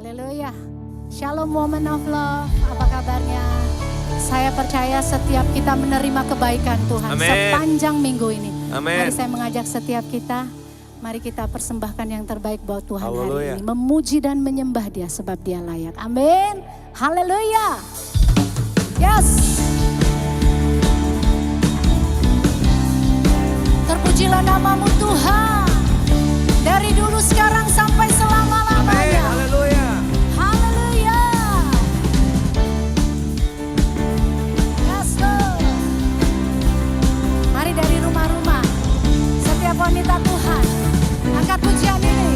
Haleluya. Shalom woman of love, apa kabarnya? Saya percaya setiap kita menerima kebaikan Tuhan. Amen. Sepanjang minggu ini. Amen. Mari saya mengajak setiap kita, mari kita persembahkan yang terbaik buat Tuhan hari Haleluya. ini. Memuji dan menyembah Dia sebab Dia layak. Amin. Haleluya. Yes. Terpujilah namamu Tuhan. Dari dulu sekarang sampai selama-lamanya. Haleluya. Haleluya. Yes, Lord. Mari dari rumah-rumah, setiap wanita Tuhan, angkat pujian ini.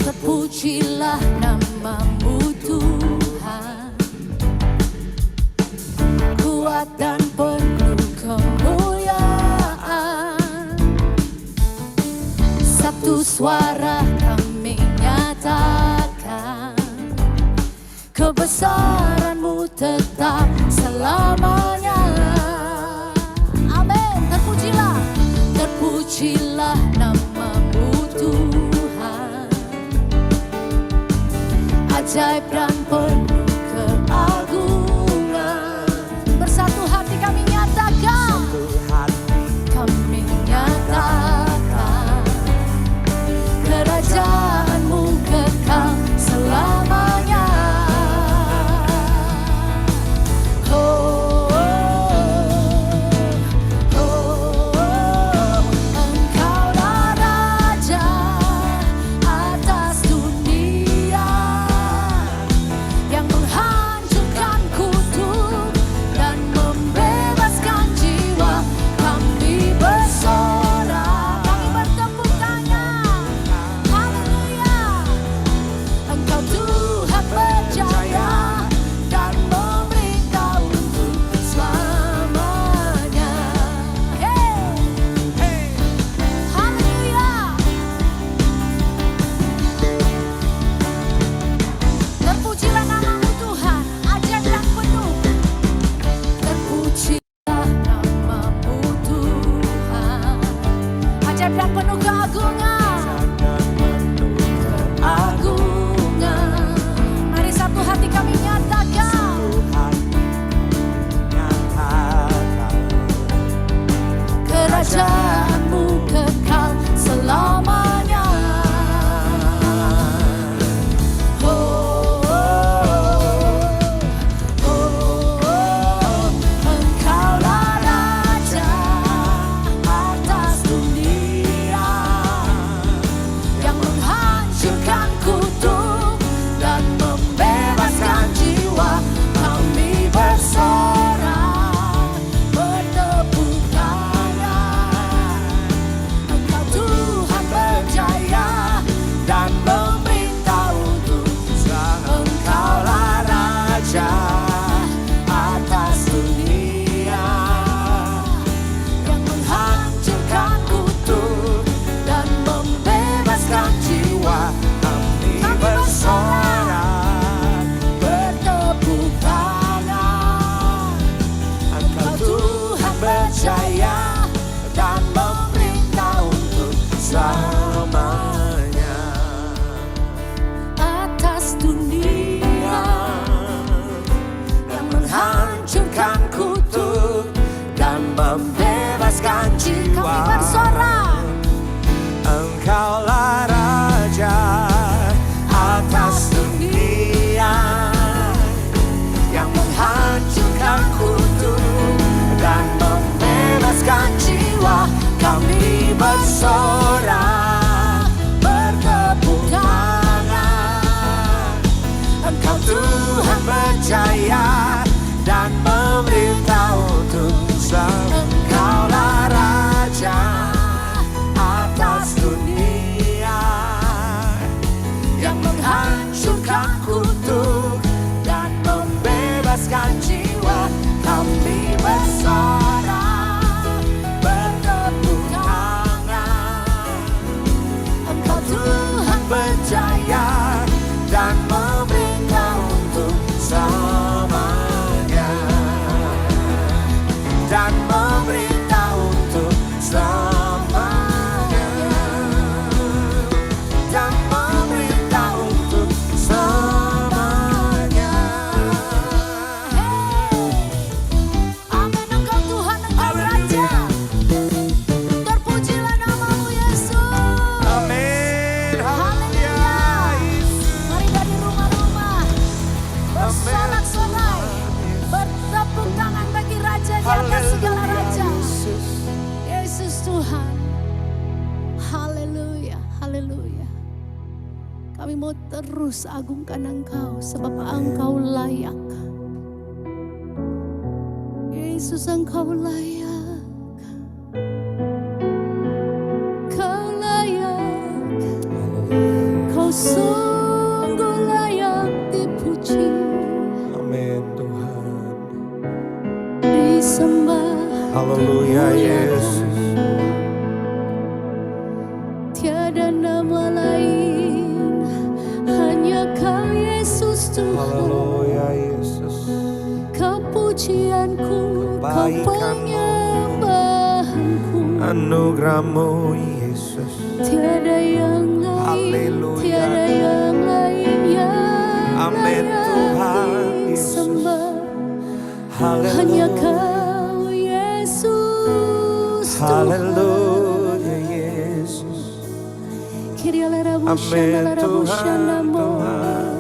Terpujilah namamu Tuhan, kuat dan penuh kemuliaan. Satu suara kami nyatakan, kebesaran-Mu tetap selamanya. Amin. Terpujilah, terpujilah namamu Tuhan, ajaib dan penuh keagungan. Bersatu hati kami nyatakan, kami nyatakan, kerajaan-Mu kekal selamanya. Oh, oh, oh, Engkaulah Raja atas dunia, yang Kami mau terus agungkan Engkau sebab Engkau layak. Yesus, Engkau layak. Kau layak. Kau sungguh layak dipuji. Amin Tuhan. Disembah. Haleluya Yesus. Tiada nama lain, hanya Kau Yesus Tuhan. Haleluya Yesus. Kau pujianku, Kau penyembahanku. Anugerah-Mu Yesus. Tiada yang lain, Haleluya. tiada yang lain yang Amin Tuhan layak Yesus. disembah. Hanya Haleluya. Kau Yesus Tuhan. Haleluya Yesus. Amin Tuhan, Tuhan.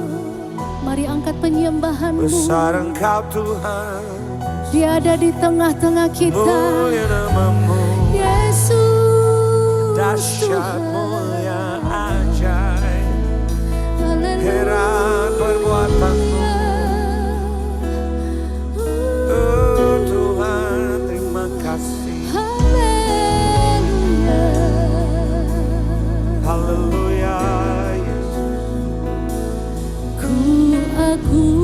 Mari angkat penyembahan-Mu. Besar Engkau Tuhan. Dia ada di tengah-tengah kita. Mulia nama-Mu. Yesus Dahsyat, mulia, ajaib. Heran perbuatan-Mu. Oh Tuhan, terima kasih. Haleluya Yesus. Ku agungkan,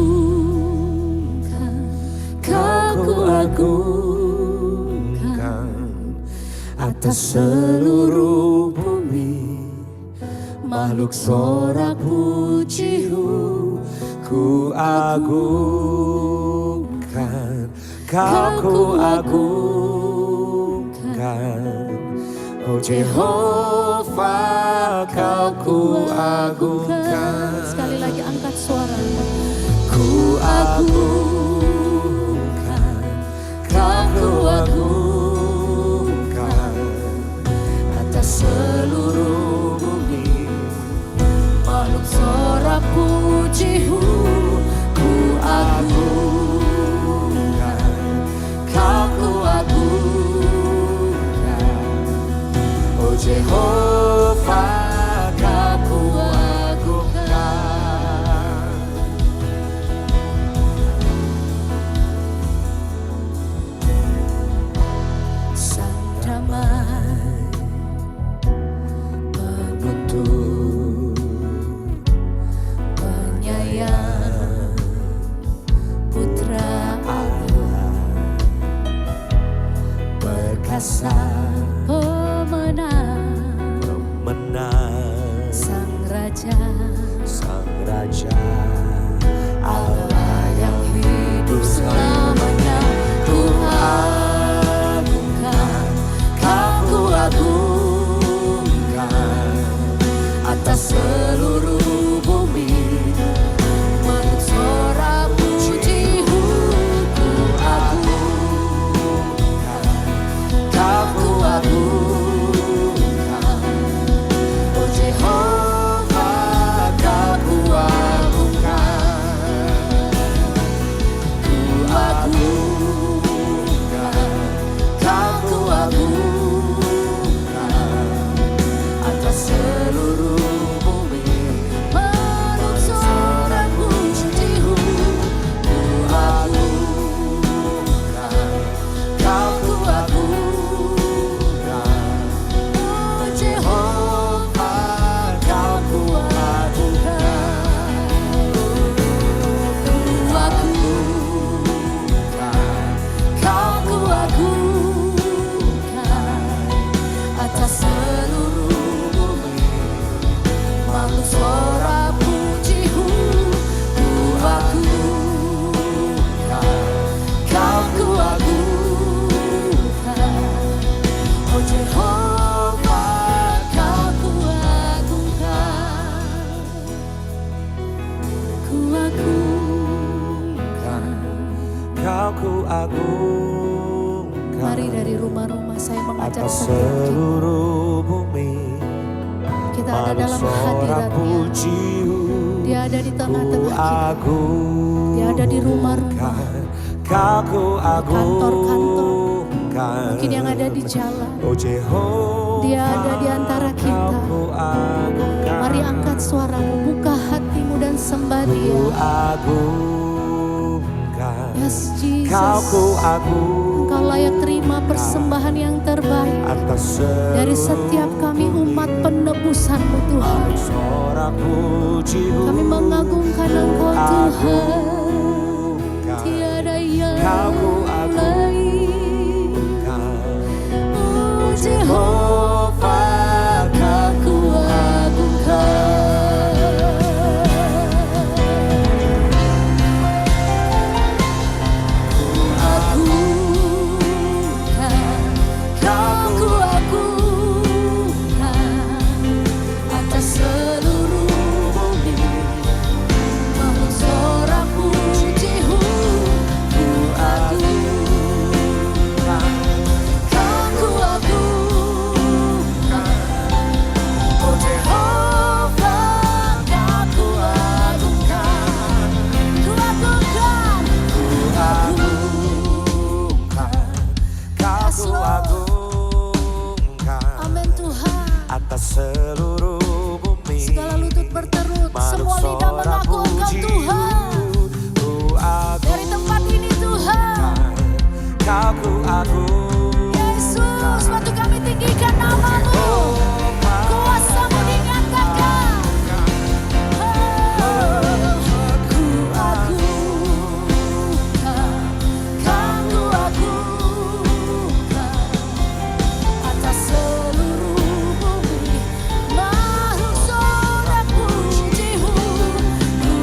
Kau agungkan atas seluruh bumi. Makhluk sorak pujimu Ku agungkan, Kau ku agungkan. Oh Jehovah, Kau ku agungkan. Sekali lagi angkat suara. Ku agungkan, Kau ku agungkan Atas seluruh bumi, makhluk sorak pujimu ku agungkan. Kau ku agungkan. Oh Jehovah, Kau ku agungkan. Sang damai penuntun, penyayang putra Allah, perkasa pemenang, Menang sang raja, Sang Raja, Allah yang hidup selamanya. Ku agungkan, Kau agungkan atas seluruh bumi. Makhluk sorak pujimu ku agungkan. Kau agungkan. Oh Jehovah, Kau agungkan. Ku agungkan, Kau agungkan atas seluruh bumi. Makhluk sorak pujimu ku agungkan. Kau agungkan. Oh Jehovah, Kau agungkan. Ku agungkan, Kau agungkan atas seluruh bumi. Makhluk sorak pujimu ku agungkan. Kau agungkan. Oh Jehovah, Kau agungkan. Ku agungkan. Kau ku agungkan. Mari dari rumah-rumah saya mengajak atas setiap kita. seluruh bumi. Kita ada dalam Sorak hadirat-Nya. pujimu. Dia ada di Ku tengah-tengah kita. agungkan. Dia ada di rumah-rumah. Kau ku kantor-kantor. agungkan. Mungkin yang ada di jalan. Oh Jehovah, Dia ada di antara kita. Kau ku agungkan. Mari angkat suaramu, sembah Ku Dia. agungkan, Yes, Jesus. Kau ku agungkan Engkau layak terima persembahan yang terbaik atas dari setiap kami umat penebusan-Mu Tuhan. sorak pujimu. Kami mengagungkan Engkau Tuhan. Agungkan, Tiada yang Kau ku lain. Oh Jehovah, Kau ku agungkan. Kau ku agungkan atas seluruh bumi. Makhluk sorak puji-Mu ku agungkan. Kau ku agungkan. Oh Jehovah, Kau ku agungkan. Ku agungkan. Ku agungkan. Kau Yes, ku Lord. agungkan Amin Tuhan. atas seluruh bumi. Segala lutut berterut, semua Makhluk lidah sorak mengaku Engkau puji-Mu. Tuhan. Ku Dari tempat ini Tuhan, agungkan, Kau ku agungkan. Yesus, waktu kami tinggikan nama-Mu, kuasa-Mu dinyatakan. Oh, ku agungkan, Kau ku agungkan atas seluruh bumi. Makhluk sorak puji-Mu, ku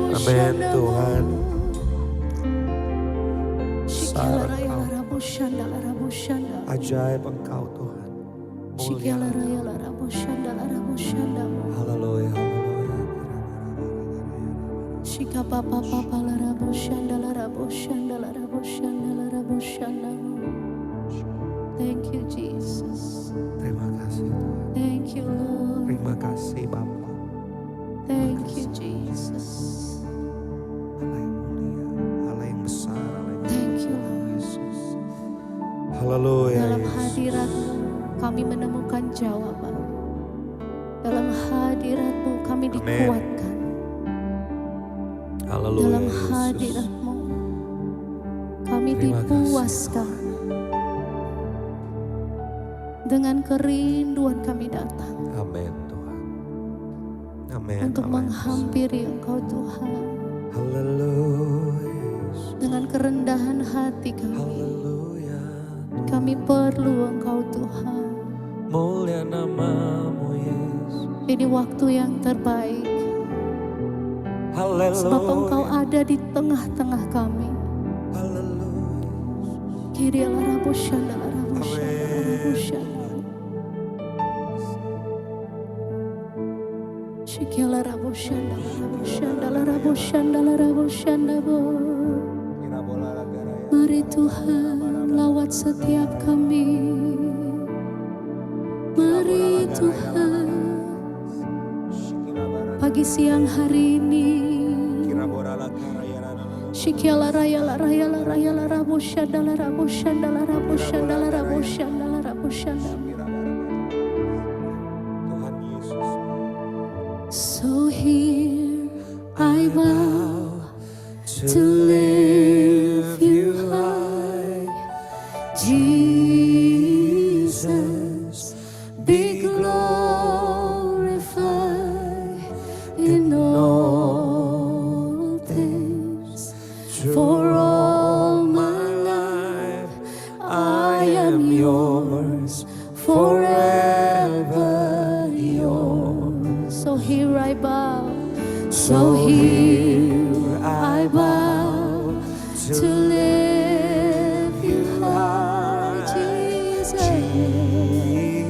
Amin Tuhan. Ajaib Engkau Tuhan. Mulia. Haleluya, haleluya. Thank you Jesus. Terima kasih Tuhan. Thank you Lord. Terima kasih Bapa. Thank you Jesus. Allah yang mulia, Allah yang besar, Allah yang Thank you Lord. Yesus. Haleluya. Dalam Yesus. hadirat-Mu kami menemukan jawaban. Dalam hadirat-Mu kami dikuatkan. Haleluya. Dalam Yesus. hadirat-Mu kami Terima kasih, dipuaskan. Dengan kerinduan kami datang Amin Tuhan. Amin. untuk menghampiri Engkau Tuhan. Haleluya. Dengan kerendahan hati Haleluya. kami perlu Engkau Tuhan. Mulia namamu Yesus. Ini waktu yang terbaik, Haleluya. sebab Engkau ada di tengah-tengah kami. Haleluya. Kirialah Rabu Shandala Rabu Shandala Rabu Shandala. Shikialah Rabu Shandala Rabu Shandala Rabu Shandala Rabu Shandala. Mari Tuhan lawat setiap kami. Mari Tuhan pagi siang hari ini. Shikiala raya la raya la raya la rabu shandala rabu shandala rabu shandala rabu shandala rabu shandala. Tuhan Yesus. So here I bow to lift you high, Jesus, be glorified in all things. For all my life I am yours, forever yours. So here I bow, so here I bow to lift you high, Jesus.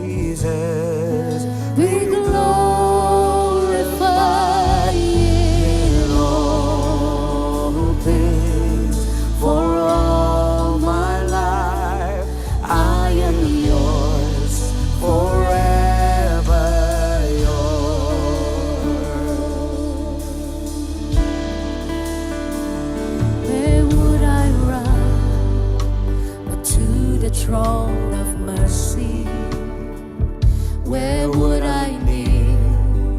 Jesus. Be glorified in all things. For all my life I am yours, forever yours. Where would I run but to the throne of mercy? Where would I kneel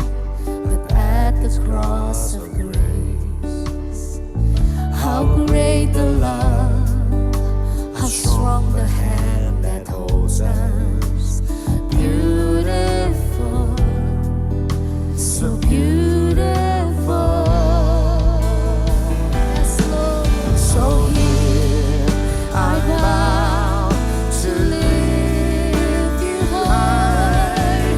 but at the cross of grace? How great the love, how strong the hand that holds us. Beautiful, so beautiful. Yes, Lord. So here I bow to lift you high,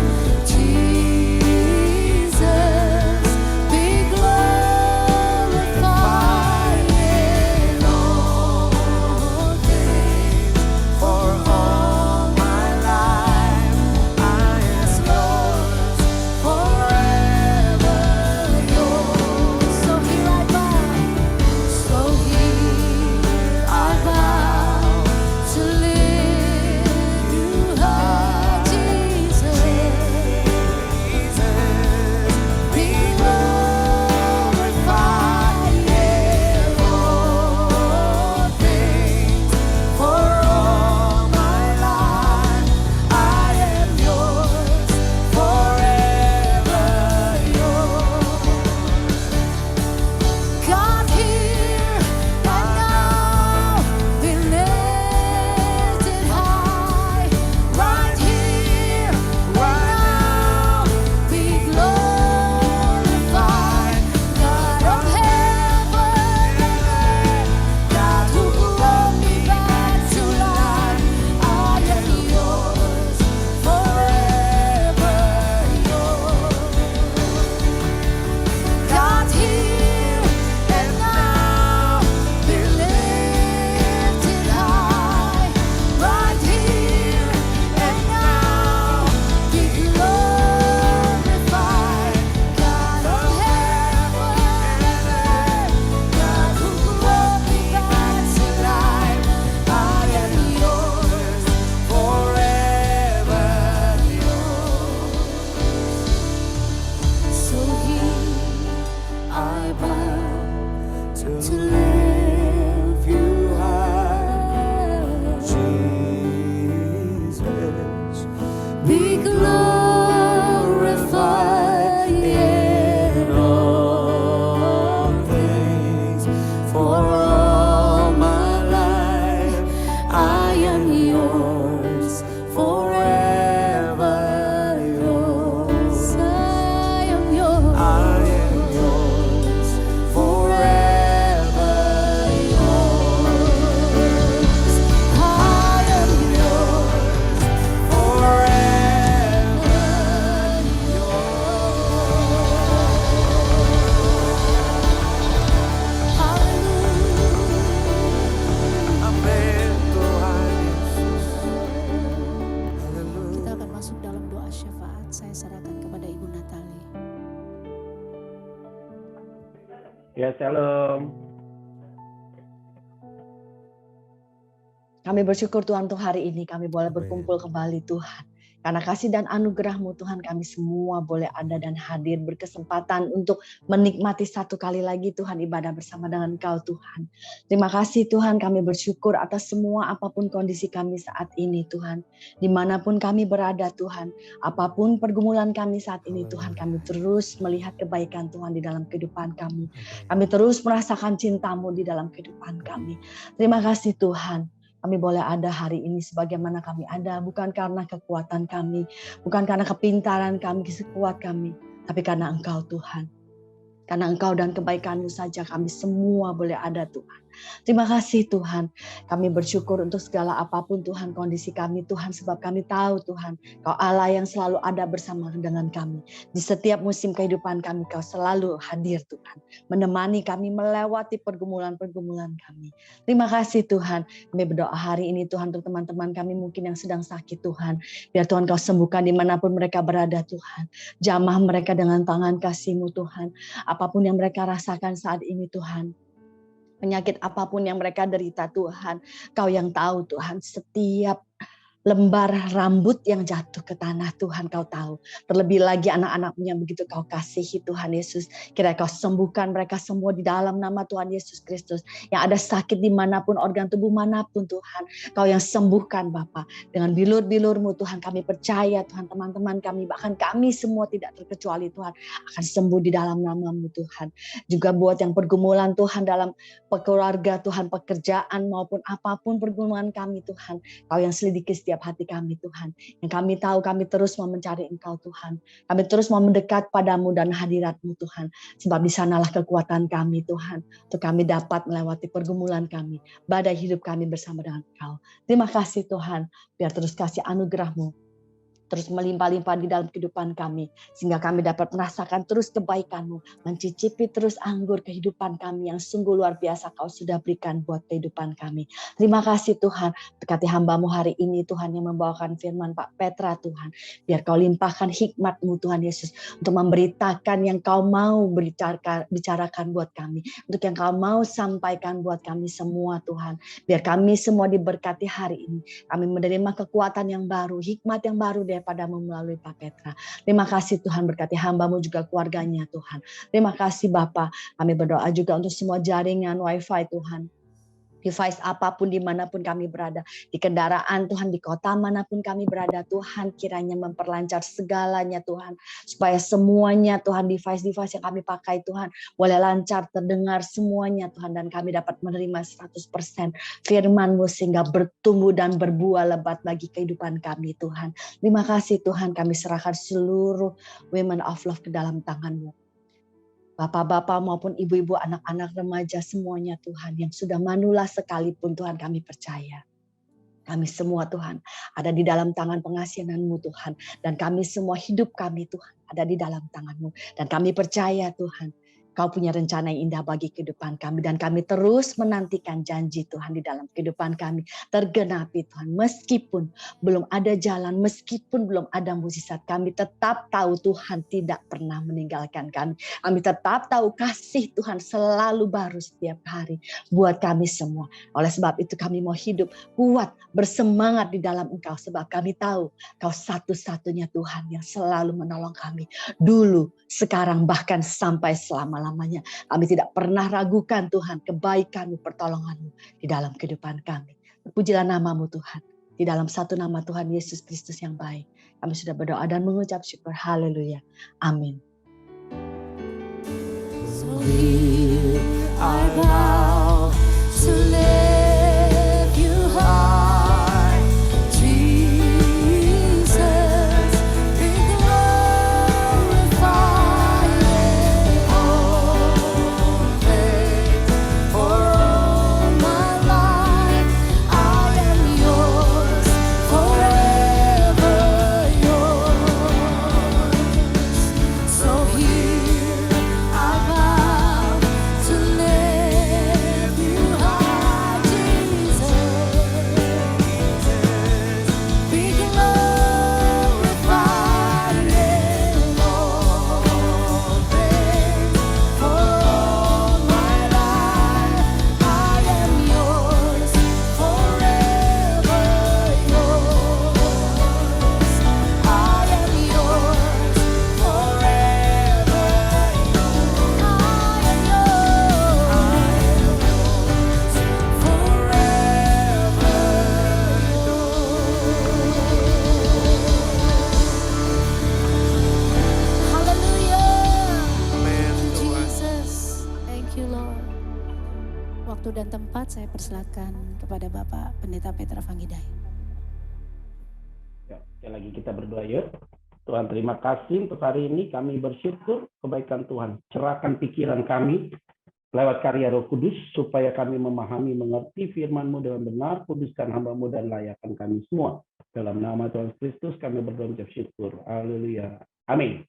Ya, shalom. Kami bersyukur Tuhan untuk hari ini kami boleh berkumpul kembali Tuhan. Karena kasih dan anugerah-Mu Tuhan kami semua boleh ada dan hadir berkesempatan untuk menikmati satu kali lagi Tuhan ibadah bersama dengan Engkau Tuhan. Terima kasih Tuhan, kami bersyukur atas semua apapun kondisi kami saat ini Tuhan. Dimanapun kami berada Tuhan, apapun pergumulan kami saat ini Tuhan, kami terus melihat kebaikan Tuhan di dalam kehidupan kami. Kami terus merasakan cinta-Mu di dalam kehidupan kami. Terima kasih Tuhan. Kami boleh ada hari ini sebagaimana kami ada, bukan karena kekuatan kami, bukan karena kepintaran kami, sekuat kami, tapi karena Engkau Tuhan. Karena Engkau dan kebaikan-Mu saja kami semua boleh ada Tuhan. Terima kasih Tuhan. Kami bersyukur untuk segala apapun Tuhan kondisi kami Tuhan. Sebab kami tahu Tuhan Kau Allah yang selalu ada bersama dengan kami. Di setiap musim kehidupan kami Kau selalu hadir Tuhan. Menemani kami melewati pergumulan-pergumulan kami. Terima kasih Tuhan. Kami berdoa hari ini Tuhan untuk teman-teman kami mungkin yang sedang sakit Tuhan. Biar Tuhan Kau sembuhkan dimanapun mereka berada Tuhan. Jamah mereka dengan tangan kasih-Mu Tuhan. Apapun yang mereka rasakan saat ini Tuhan. Penyakit apapun yang mereka derita Tuhan. Kau yang tahu Tuhan setiap lembar rambut yang jatuh ke tanah Tuhan Kau tahu. Terlebih lagi anak-anak-Mu yang begitu Kau kasihi Tuhan Yesus. Kiranya Kau sembuhkan mereka semua di dalam nama Tuhan Yesus Kristus. Yang ada sakit dimanapun, organ tubuh manapun Tuhan. Kau yang sembuhkan Bapa. Dengan bilur-bilur-Mu Tuhan kami percaya Tuhan, teman-teman kami, bahkan kami semua tidak terkecuali Tuhan akan sembuh di dalam nama-Mu Tuhan. Juga buat yang pergumulan Tuhan dalam keluarga Tuhan, pekerjaan maupun apapun pergumulan kami Tuhan. Kau yang selidiki setiap hati kami Tuhan. Yang kami tahu kami terus mau mencari Engkau Tuhan. Kami terus mau mendekat padamu dan hadirat-Mu Tuhan. Sebab di sanalah kekuatan kami Tuhan. Untuk kami dapat melewati pergumulan kami. Badai hidup kami bersama dengan Engkau. Terima kasih Tuhan. Biar terus kasih anugerah-Mu terus melimpah-limpah di dalam kehidupan kami. Sehingga kami dapat merasakan terus kebaikan-Mu. Mencicipi terus anggur kehidupan kami yang sungguh luar biasa Kau sudah berikan buat kehidupan kami. Terima kasih Tuhan. Berkati hamba-Mu hari ini Tuhan yang membawakan firman Pak Petra Tuhan. Biar Kau limpahkan hikmat-Mu Tuhan Yesus. Untuk memberitakan yang Kau mau bicarakan buat kami. Untuk yang Kau mau sampaikan buat kami semua Tuhan. Biar kami semua diberkati hari ini. Kami menerima kekuatan yang baru, hikmat yang baru padamu melalui Pak Petra. Terima kasih Tuhan, berkati hamba-Mu juga keluarganya Tuhan. Terima kasih Bapa. Kami berdoa juga untuk semua jaringan wifi Tuhan. Device apapun dimanapun kami berada. Di kendaraan Tuhan, di kota manapun kami berada Tuhan. Kiranya memperlancar segalanya Tuhan. Supaya semuanya Tuhan, device-device yang kami pakai Tuhan. Boleh lancar terdengar semuanya Tuhan. Dan kami dapat menerima 100% firman-Mu sehingga bertumbuh dan berbuah lebat bagi kehidupan kami Tuhan. Terima kasih Tuhan, kami serahkan seluruh women of love ke dalam tangan-Mu. Bapak-bapak maupun ibu-ibu, anak-anak, remaja semuanya Tuhan yang sudah manula sekalipun Tuhan kami percaya. Kami semua Tuhan ada di dalam tangan pengasihan-Mu Tuhan. Dan kami semua hidup kami Tuhan ada di dalam tangan-Mu. Dan kami percaya Tuhan Kau punya rencana yang indah bagi kehidupan kami. Dan kami terus menantikan janji Tuhan di dalam kehidupan kami. Tergenapi Tuhan. Meskipun belum ada jalan, meskipun belum ada mukjizat, kami tetap tahu Tuhan tidak pernah meninggalkan kami. Kami tetap tahu kasih Tuhan selalu baru setiap hari buat kami semua. Oleh sebab itu kami mau hidup kuat, bersemangat di dalam Engkau. Sebab kami tahu Kau satu-satunya Tuhan yang selalu menolong kami. Dulu, sekarang, bahkan sampai selama-lamanya. Kami tidak pernah ragukan Tuhan kebaikan-Mu, pertolongan-Mu di dalam kehidupan kami. Pujilah nama-Mu Tuhan. Di dalam satu nama Tuhan Yesus Kristus yang baik. Kami sudah berdoa dan mengucap syukur. Haleluya. Amin. So here I vow to live you high, Jesus, be glorified in all days. For all my life I am yours, forever yours. So here I vow to live you high, Saya persilakan kepada Bapak Pendeta Petra Vanggidai. Ya, sekali lagi kita berdoa yuk. Tuhan, terima kasih untuk hari ini. Kami bersyukur kebaikan Tuhan. Cerahkan pikiran kami lewat karya Roh Kudus, supaya kami memahami, mengerti firman-Mu dengan benar. Kuduskan hamba-Mu dan layakkan kami semua. Dalam nama Tuhan Kristus kami berdoa dan syukur. Haleluya. Amin.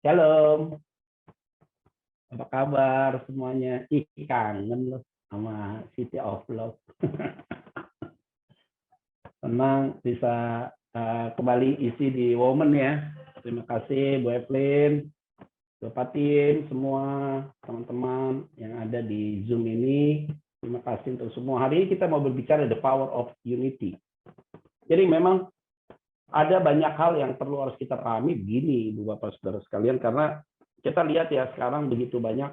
Shalom. Apa kabar semuanya? Ih, kangen loh sama City of Love. Senang bisa kembali isi di Women ya. Terima kasih Bu Evelyn, Bapak tim, semua teman-teman yang ada di Zoom ini. Terima kasih untuk semua. Hari ini kita mau berbicara the power of unity. Jadi memang ada banyak hal yang perlu harus kita pahami begini, Ibu Bapak Saudara sekalian, karena kita lihat ya sekarang begitu banyak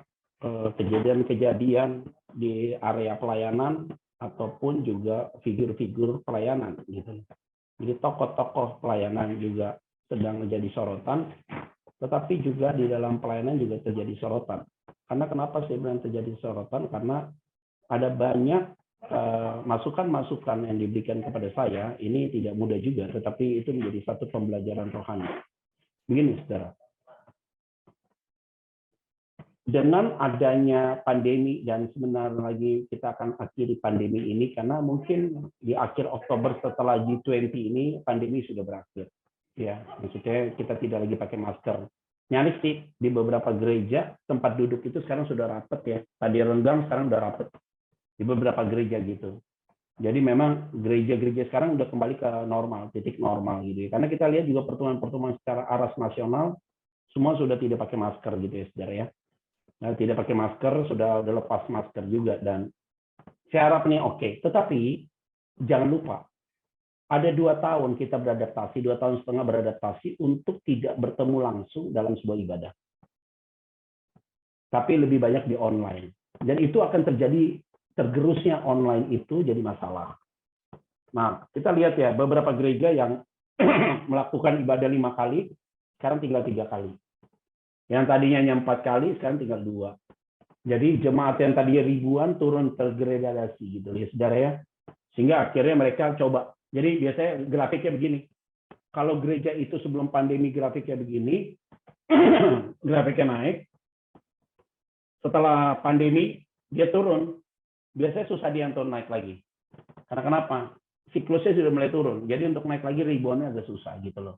kejadian-kejadian di area pelayanan ataupun juga figur-figur pelayanan gitu. Jadi tokoh-tokoh pelayanan juga sedang menjadi sorotan, tetapi juga di dalam pelayanan juga terjadi sorotan. Karena kenapa saya bilang terjadi sorotan? Karena ada banyak masukan-masukan yang diberikan kepada saya. Ini tidak mudah juga, tetapi itu menjadi satu pembelajaran rohani. Begini, saudara. Dengan adanya pandemi, dan sebentar lagi kita akan akhiri pandemi ini, karena mungkin di akhir Oktober setelah G20 ini pandemi sudah berakhir. Ya, maksudnya kita tidak lagi pakai masker. Nyaris sih di beberapa gereja tempat duduk itu sekarang sudah rapat ya. Tadi renggang, sekarang udah rapat di beberapa gereja gitu. Jadi memang gereja-gereja sekarang udah kembali ke normal, titik normal gitu ya. Karena kita lihat juga pertemuan-pertemuan secara aras nasional semua sudah tidak pakai masker gitu ya, saudara ya. Nah, tidak pakai masker, sudah lepas masker juga, dan saya harap ini oke. Tetapi jangan lupa, ada 2 tahun kita beradaptasi, 2 tahun setengah beradaptasi untuk tidak bertemu langsung dalam sebuah ibadah. Tapi lebih banyak di online. Dan itu akan terjadi, tergerusnya online itu jadi masalah. Nah, kita lihat ya, beberapa gereja yang melakukan ibadah 5 kali, sekarang tinggal 3 kali. Yang tadinya hanya 4 kali, sekarang tinggal 2. Jadi jemaat yang tadinya ribuan turun tergradasi gitu ya, saudara ya. Sehingga akhirnya mereka coba. Jadi biasanya grafiknya begini. Kalau gereja itu sebelum pandemi grafiknya begini, grafiknya naik. Setelah pandemi dia turun. Biasanya susah dia untuk naik lagi. Karena kenapa? Siklusnya sudah mulai turun. Jadi untuk naik lagi ribuannya agak susah gitu loh.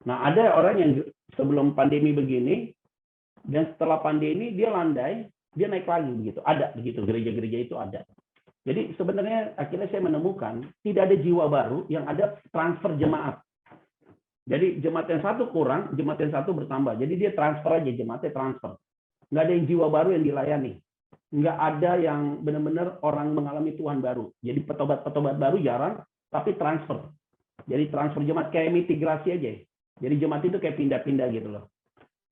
Nah, ada orang yang sebelum pandemi begini, dan setelah pandemi dia landai, dia naik lagi begitu. Ada begitu, gereja-gereja itu ada. Jadi sebenarnya akhirnya saya menemukan tidak ada jiwa baru, yang ada transfer jemaat. Jadi jemaat yang satu kurang, jemaat yang satu bertambah. Jadi dia transfer aja, jemaatnya transfer. Nggak ada yang jiwa baru yang dilayani. Nggak ada yang benar-benar orang mengalami Tuhan baru. Jadi petobat-petobat baru jarang, tapi transfer. Jadi transfer jemaat kayak migrasi aja. Jadi jemaat itu kayak pindah-pindah gitu loh.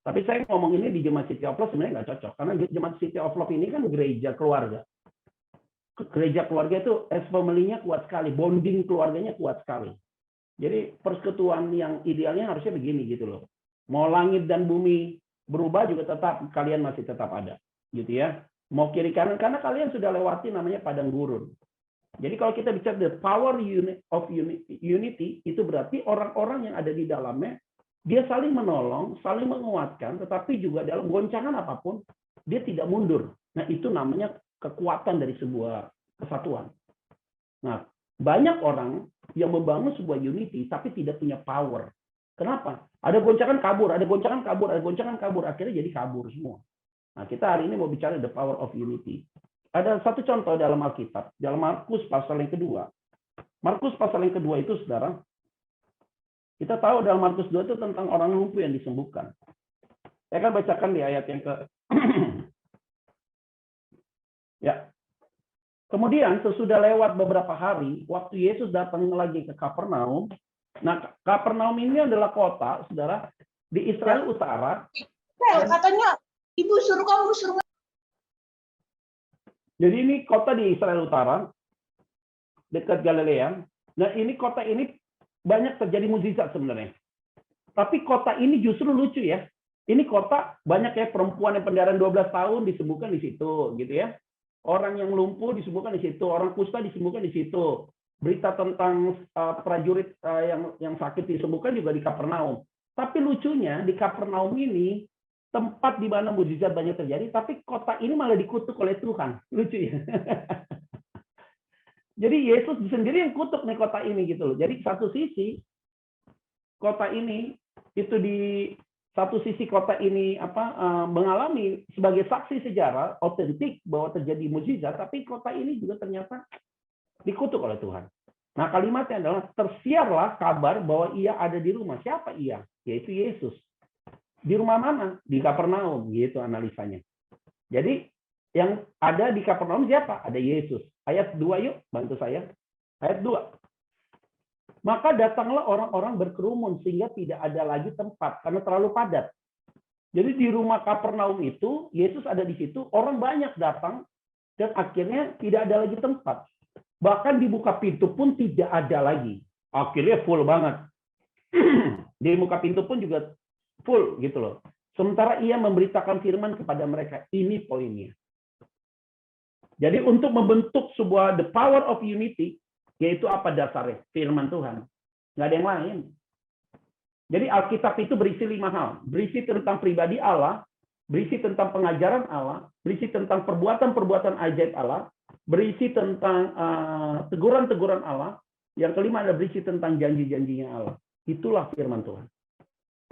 Tapi saya ngomong ini di jemaat City of Love sebenarnya nggak cocok. Karena jemaat City of Love ini kan gereja keluarga. Gereja keluarga itu as family-nya kuat sekali. Bonding keluarganya kuat sekali. Jadi persekutuan yang idealnya harusnya begini gitu loh. Mau langit dan bumi berubah juga tetap, kalian masih tetap ada. Gitu ya. Mau kiri kanan, karena kalian sudah lewati namanya padang gurun. Jadi kalau kita bicara the power of unity, itu berarti orang-orang yang ada di dalamnya, dia saling menolong, saling menguatkan, tetapi juga dalam goncangan apapun, dia tidak mundur. Nah, itu namanya kekuatan dari sebuah kesatuan. Nah, banyak orang yang membangun sebuah unity, tapi tidak punya power. Kenapa? Ada goncangan kabur, ada goncangan kabur, ada goncangan kabur, akhirnya jadi kabur semua. Nah, kita hari ini mau bicara the power of unity. Ada satu contoh dalam Alkitab, dalam Markus pasal yang kedua. Markus pasal yang kedua itu, saudara, kita tahu dalam Markus 2 itu tentang orang lumpuh yang disembuhkan. Saya akan bacakan di ayat yang ke ya. Kemudian sesudah lewat beberapa hari, waktu Yesus datang lagi ke Kapernaum. Nah, Kapernaum ini adalah kota, saudara, di Israel Utara. Katanya ibu suruh. Jadi ini kota di Israel Utara, dekat Galilea. Nah, ini kota ini banyak terjadi mukjizat sebenarnya. Tapi kota ini justru lucu ya. Ini kota banyak ya perempuan yang pendarahan 12 tahun disembuhkan di situ, gitu ya. Orang yang lumpuh disembuhkan di situ, orang kusta disembuhkan di situ. Berita tentang prajurit yang sakit disembuhkan juga di Kapernaum. Tapi lucunya di Kapernaum ini tempat di mana mukjizat banyak terjadi, tapi kota ini malah dikutuk oleh Tuhan. Lucu ya. Jadi Yesus sendiri yang kutuk nih kota ini gitu loh. Jadi satu sisi kota ini itu di satu sisi kota ini mengalami sebagai saksi sejarah otentik bahwa terjadi mukjizat, tapi kota ini juga ternyata dikutuk oleh Tuhan. Nah, kalimatnya adalah tersiarlah kabar bahwa ia ada di rumah. Siapa ia? Yaitu Yesus. Di rumah mana? Di Kapernaum, gitu analisanya. Jadi yang ada di Kapernaum siapa? Ada Yesus. Ayat 2 yuk, bantu saya. Ayat 2. Maka datanglah orang-orang berkerumun sehingga tidak ada lagi tempat karena terlalu padat. Jadi di rumah Kapernaum itu, Yesus ada di situ, orang banyak datang dan akhirnya tidak ada lagi tempat. Bahkan dibuka pintu pun tidak ada lagi. Akhirnya full banget. Di muka pintu pun juga full gitu loh. Sementara ia memberitakan firman kepada mereka. Ini poinnya. Jadi untuk membentuk sebuah the power of unity, yaitu apa dasarnya? Firman Tuhan. Nggak ada yang lain. Jadi Alkitab itu berisi 5 hal. Berisi tentang pribadi Allah, berisi tentang pengajaran Allah, berisi tentang perbuatan-perbuatan ajaib Allah, berisi tentang teguran-teguran Allah. Yang kelima adalah berisi tentang janji-janjinya Allah. Itulah firman Tuhan.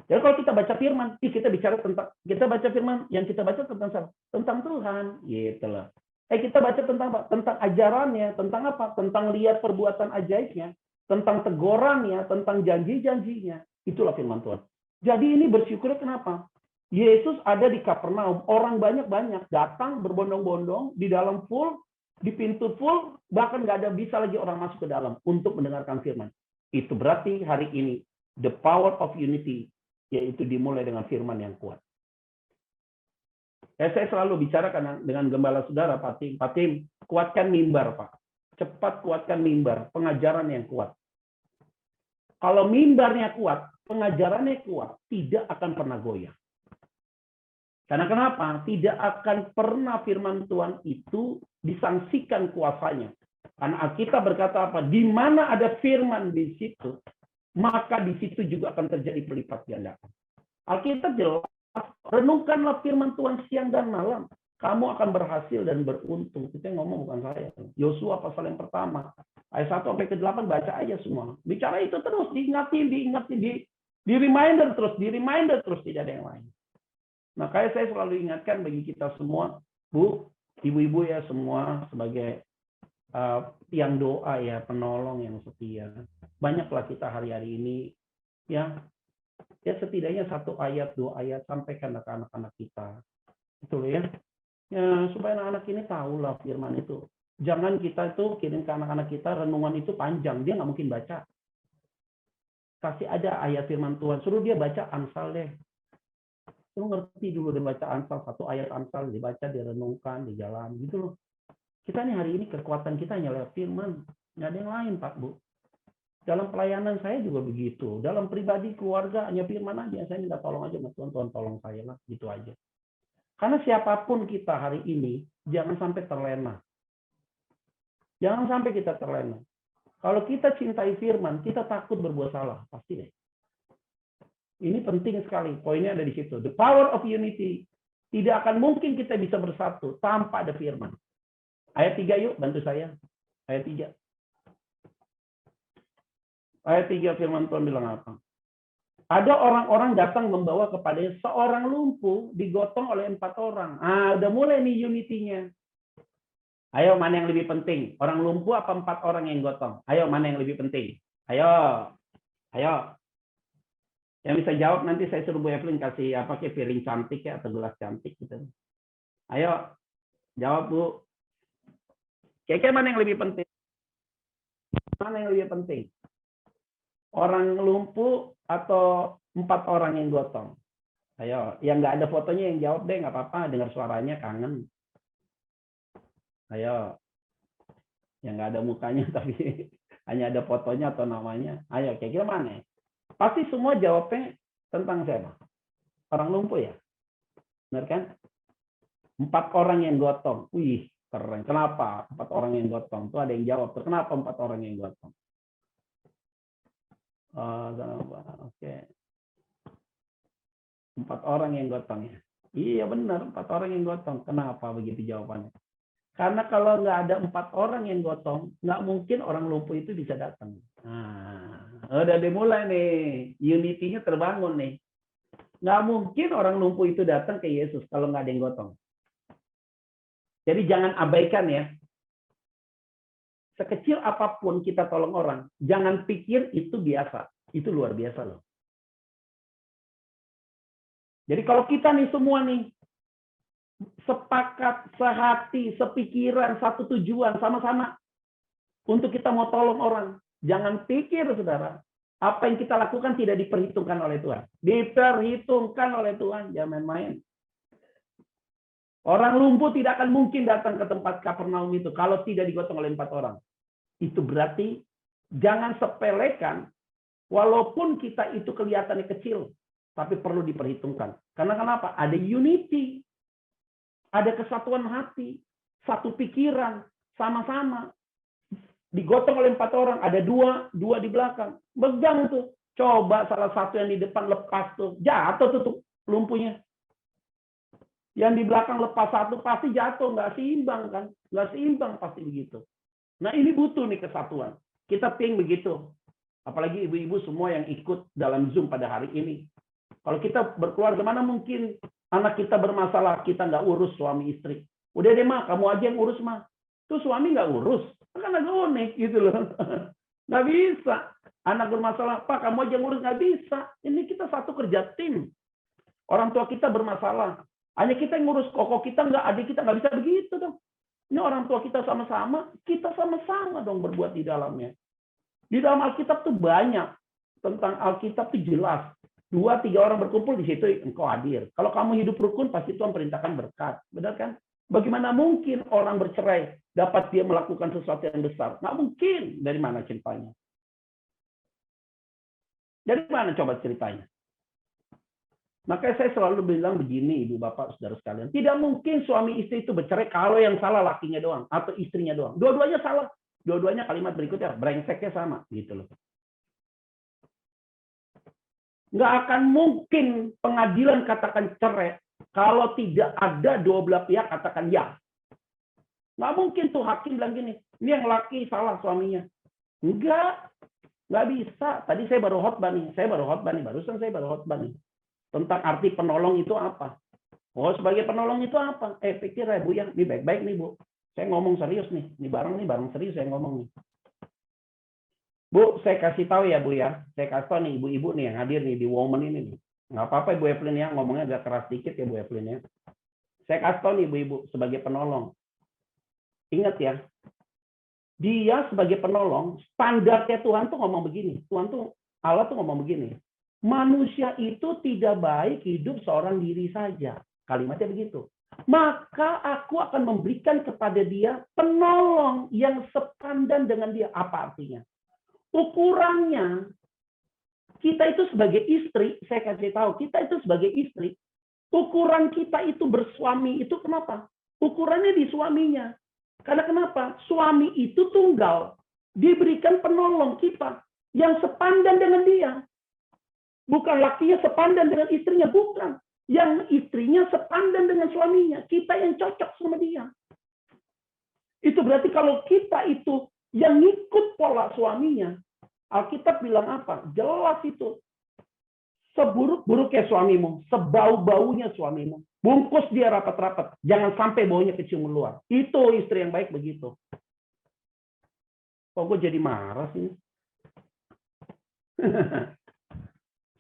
Jadi kalau kita baca firman, kita baca firman yang kita baca tentang Tuhan, gitu loh. Kita baca tentang apa? Tentang ajarannya, tentang apa? Tentang lihat perbuatan ajaibnya, tentang tegurannya, tentang janji-janjinya. Itulah firman Tuhan. Jadi ini bersyukur kenapa? Yesus ada di Kapernaum, orang banyak-banyak datang berbondong-bondong di dalam full, di pintu full, bahkan nggak ada bisa lagi orang masuk ke dalam untuk mendengarkan firman. Itu berarti hari ini the power of unity, yaitu dimulai dengan firman yang kuat. Saya selalu bicara dengan gembala saudara, Pak Tim, kuatkan mimbar, Pak. Cepat kuatkan mimbar, pengajaran yang kuat. Kalau mimbarnya kuat, pengajarannya kuat, tidak akan pernah goyah. Karena kenapa? Tidak akan pernah firman Tuhan itu disangsikan kuasanya. Karena Alkitab berkata apa? Di mana ada firman di situ, maka di situ juga akan terjadi pelipat gandakan. Alkitab jelas. Renungkanlah firman Tuhan siang dan malam. Kamu akan berhasil dan beruntung. Itu yang ngomong bukan saya. Yosua pasal yang pertama. Ayat 1 sampai ke 8 baca aja semua. Bicara itu terus, diingatin, di reminder terus, tidak ada yang lain. Makanya saya selalu ingatkan bagi kita semua, Bu, ibu-ibu ya semua sebagai tiang doa ya, penolong yang setia. Banyaklah kita hari-hari ini ya setidaknya 1 ayat, 2 ayat sampaikan ke anak-anak kita. Itu ya. Ya, supaya anak-anak ini tahulah firman itu. Jangan kita itu kirim ke anak-anak kita renungan itu panjang, dia nggak mungkin baca. Kasih ada ayat firman Tuhan, suruh dia baca Amsal deh. Lu ngerti dulu dia baca Amsal, 1 ayat Amsal dibaca, direnungkan, di jalan gitu loh. Kita nih hari ini kekuatan kita hanya lewat firman, nggak ada yang lain, Pak Bu. Dalam pelayanan saya juga begitu. Dalam pribadi, keluarga, hanya firman aja. Saya minta tolong aja, Mas Tuhan, Tuhan tolong saya lah. Gitu aja. Karena siapapun kita hari ini, jangan sampai terlena. Jangan sampai kita terlena. Kalau kita cintai firman, kita takut berbuat salah. Pasti deh. Ini penting sekali. Poinnya ada di situ. The power of unity. Tidak akan mungkin kita bisa bersatu tanpa ada firman. Ayat 3 yuk, bantu saya. Ayat 3. Ayat 3 firman Tuhan bilang apa? Ada orang-orang datang membawa kepadanya seorang lumpuh digotong oleh 4 orang. Udah mulai nih unity-nya. Ayo, mana yang lebih penting? Orang lumpuh apa 4 orang yang gotong? Ayo, mana yang lebih penting? Ayo. Yang bisa jawab nanti saya suruh Bu Evelyn kasih kayak piring cantik ya atau gelas cantik gitu. Ayo, jawab Bu. Kayaknya mana yang lebih penting? Mana yang lebih penting? Orang lumpuh atau 4 orang yang gotong? Ayo, yang nggak ada fotonya yang jawab deh, nggak apa-apa, dengar suaranya kangen. Ayo, yang nggak ada mukanya tapi hanya ada fotonya atau namanya. Ayo, kira-kira mana? Pasti semua jawabnya tentang siapa? Orang lumpuh ya? Benar kan? 4 orang yang gotong. Wih, Keren. Kenapa 4 orang yang gotong? Tuh ada yang jawab. Kenapa 4 orang yang gotong? Oke. 4 orang yang gotong ya. Iya benar, 4 orang yang gotong. Kenapa begitu jawabannya? Karena kalau nggak ada 4 orang yang gotong, nggak mungkin orang lumpuh itu bisa datang. Nah, udah dimulai nih, unity-nya terbangun nih. Nggak mungkin orang lumpuh itu datang ke Yesus kalau nggak ada yang gotong. Jadi jangan abaikan ya. Sekecil apapun kita tolong orang, jangan pikir itu biasa. Itu luar biasa loh. Jadi kalau kita nih semua nih, sepakat, sehati, sepikiran, satu tujuan, sama-sama. Untuk kita mau tolong orang. Jangan pikir, saudara. Apa yang kita lakukan tidak diperhitungkan oleh Tuhan. Diperhitungkan oleh Tuhan. Jangan main-main. Orang lumpuh tidak akan mungkin datang ke tempat Kapernaum itu kalau tidak digotong oleh 4 orang. Itu berarti jangan sepelekan, walaupun kita itu kelihatannya kecil, tapi perlu diperhitungkan. Karena kenapa? Ada unity, ada kesatuan hati, satu pikiran, sama-sama. Digotong oleh 4 orang, ada 2 di belakang. Pegang tuh. Coba salah satu yang di depan lepas tuh, jatuh tuh lumpuhnya. Yang di belakang lepas satu pasti jatuh, nggak seimbang kan? Nggak seimbang pasti begitu. Nah ini butuh nih kesatuan. Kita ping begitu. Apalagi ibu-ibu semua yang ikut dalam Zoom pada hari ini. Kalau kita berkeluarga, mana mungkin anak kita bermasalah, kita nggak urus suami istri. Udah deh mah, kamu aja yang urus mah. Tuh suami nggak urus. Kan agak unik gitu loh. Nggak bisa. Anak bermasalah, Pak kamu aja yang urus. Nggak bisa. Ini kita satu kerja tim. Orang tua kita bermasalah. Hanya kita yang ngurus, koko kita nggak, adik kita nggak bisa begitu dong. Ini orang tua kita sama-sama, kita sama-sama dong berbuat di dalamnya. Di dalam Alkitab tuh banyak. Tentang Alkitab tuh jelas. 2-3 orang berkumpul di situ engkau hadir. Kalau kamu hidup rukun, pasti Tuhan perintahkan berkat. Benar kan? Bagaimana mungkin orang bercerai dapat dia melakukan sesuatu yang besar? Nggak mungkin. Dari mana ceritanya? Dari mana coba ceritanya? Makanya saya selalu bilang begini, ibu bapak, saudara sekalian. Tidak mungkin suami istri itu bercerai kalau yang salah lakinya doang atau istrinya doang. Dua-duanya salah. Dua-duanya kalimat berikutnya brengseknya sama, gitu loh. Nggak akan mungkin pengadilan katakan cerai kalau tidak ada dua belah pihak katakan ya. Nggak mungkin tuh hakim bilang gini, ini yang laki salah suaminya. Nggak bisa. Tadi saya baru khotbah nih, barusan saya baru khotbah nih. Tentang arti penolong itu apa? Oh, sebagai penolong itu apa? Pikir ya Bu ya, ini baik-baik nih Bu. Saya ngomong serius nih, ini bareng serius saya ngomong nih. Bu, saya kasih tahu ya Bu ya, saya kasih tahu nih ibu-ibu nih yang hadir nih di Woman ini nih. Nggak apa-apa Bu Evelyn ya, ngomongnya agak keras dikit ya Bu Evelyn ya. Saya kasih tahu nih ibu-ibu sebagai penolong. Ingat ya, dia sebagai penolong, standarnya Tuhan tuh ngomong begini. Allah tuh ngomong begini. Manusia itu tidak baik hidup seorang diri saja. Kalimatnya begitu. Maka aku akan memberikan kepada dia penolong yang sepadan dengan dia. Apa artinya? Ukurannya, kita itu sebagai istri, saya kasih tahu, kita itu sebagai istri, ukuran kita itu bersuami itu kenapa? Ukurannya di suaminya. Karena kenapa? Suami itu tunggal. Diberikan penolong kita yang sepadan dengan dia. Bukan lakinya sepadan dengan istrinya, bukan. Yang istrinya sepadan dengan suaminya. Kita yang cocok sama dia. Itu berarti kalau kita itu yang ngikut pola suaminya, Alkitab bilang apa? Jelas itu. Seburuk-buruknya suamimu, sebau-baunya suamimu. Bungkus dia rapat-rapat. Jangan sampai baunya kecium keluar. Itu istri yang baik begitu. Kok gue jadi marah sih?